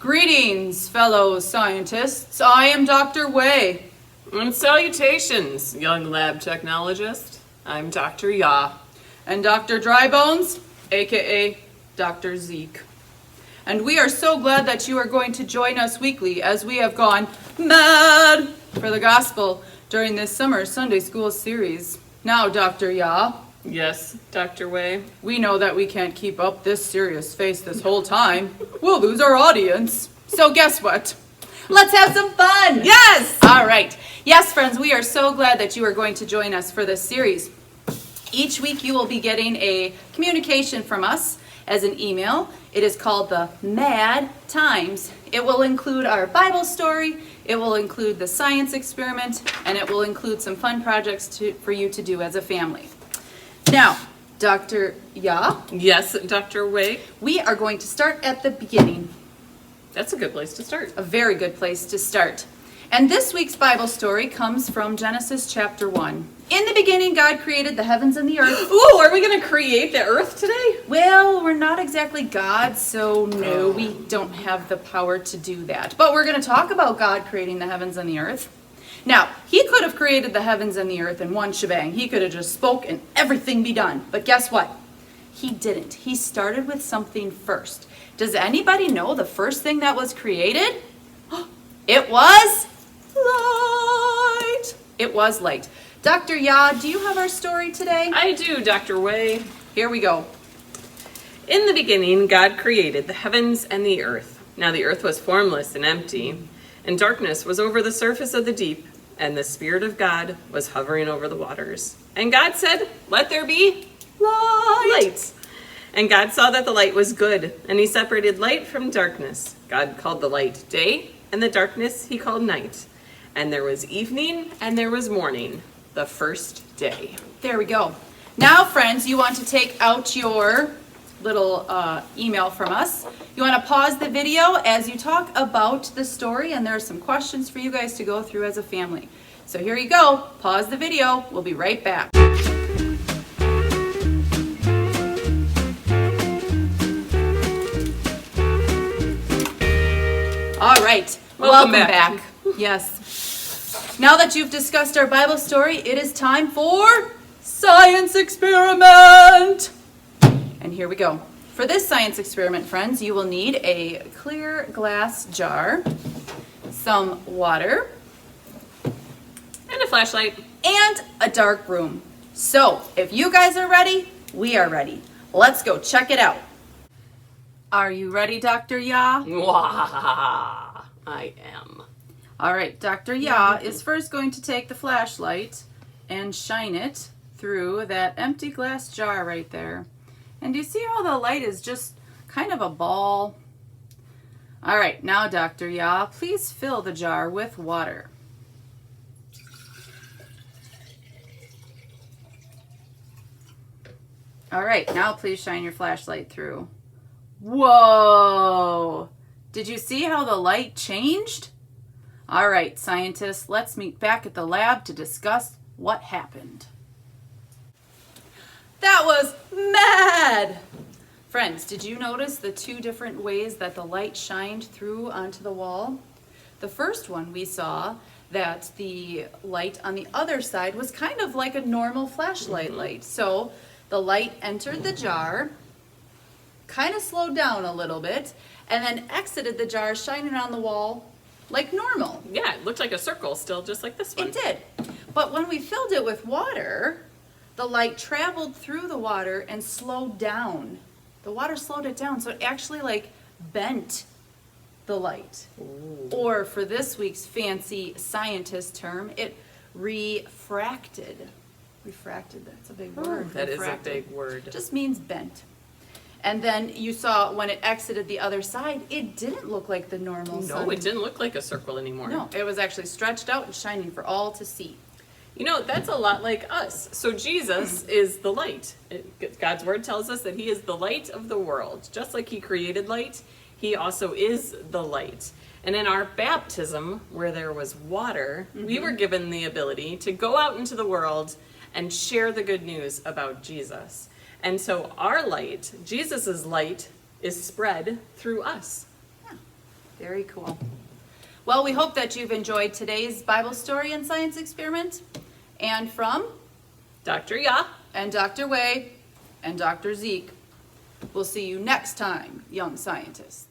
Greetings, fellow scientists. I am Dr. Way. And salutations, young lab technologist. I'm Dr. Yah. And Dr. Drybones, aka Dr. Zeke. And we are so glad that you are going to join us weekly as we have gone mad for the gospel during this summer Sunday school series. Now, Dr. Yah. Yes, Dr. Way. We know that we can't keep up this serious face this whole time. We'll lose our audience. So guess what? Let's have some fun! Yes! All right. Yes, friends, we are so glad that you are going to join us for this series. Each week you will be getting a communication from us as an email. It is called the Mad Times. It will include our Bible story, it will include the science experiment, and it will include some fun projects for you to do as a family. Now, Dr. Yah. Yes, Dr. Way. We are going to start at the beginning. That's a good place to start. A very good place to start. And this week's Bible story comes from Genesis chapter 1. In the beginning, God created the heavens and the earth. Ooh, are we going to create the earth today? Well, we're not exactly God, so no, we don't have the power to do that. But we're going to talk about God creating the heavens and the earth. Now, he could have created the heavens and the earth in one shebang. He could have just spoke and everything be done. But guess what? He didn't. He started with something first. Does anybody know the first thing that was created? It was light. It was light. Dr. Yah, do you have our story today? I do, Dr. Way. Here we go. In the beginning, God created the heavens and the earth. Now the earth was formless and empty, and darkness was over the surface of the deep, and the Spirit of God was hovering over the waters. And God said, "Let there be light." And God saw that the light was good, and he separated light from darkness. God called the light day, and the darkness he called night. And there was evening, and there was morning, the first day. There we go. Now, friends, you want to take out your little email from us. You want to pause the video as you talk about the story, and there are some questions for you guys to go through as a family. So here you go. Pause the video. We'll be right back. All right. Welcome back. Yes. Now that you've discussed our Bible story, it is time for science experiment. And here we go. For this science experiment, friends, you will need a clear glass jar, some water, And a flashlight. and a dark room. So, if you guys are ready, we are ready. Let's go check it out. Are you ready, Dr. Yah? Wah, I am. All right, Dr. Yah is first going to take the flashlight and shine it through that empty glass jar right there. And do you see how the light is just kind of a ball? All right, now, Dr. Yah, please fill the jar with water. All right, now please shine your flashlight through. Whoa! Did you see how the light changed? All right, scientists, let's meet back at the lab to discuss what happened. That was mad! Friends, did you notice the two different ways that the light shined through onto the wall? The first one, we saw that the light on the other side was kind of like a normal flashlight light. So the light entered the jar, kind of slowed down a little bit, and then exited the jar, shining on the wall like normal. Yeah, it looked like a circle still, just like this one. It did. But when we filled it with water, the light traveled through the water and slowed down. The water slowed it down, so it actually like bent the light. Ooh. Or for this week's fancy scientist term, it refracted. Refracted, that's a big word. That is a refracted. big word. Just means bent. And then you saw when it exited the other side, it didn't look like the normal sun. No, it didn't look like a circle anymore. No, it was actually stretched out and shining for all to see. You know, that's a lot like us. So Jesus is the light. God's word tells us that he is the light of the world. Just like he created light, he also is the light. And in our baptism, where there was water, we were given the ability to go out into the world and share the good news about Jesus. And so our light, Jesus's light, is spread through us. Very cool. Well, we hope that you've enjoyed today's Bible story and science experiment. And from Dr. Yah and Dr. Wei and Dr. Zeke, we'll see you next time, young scientists.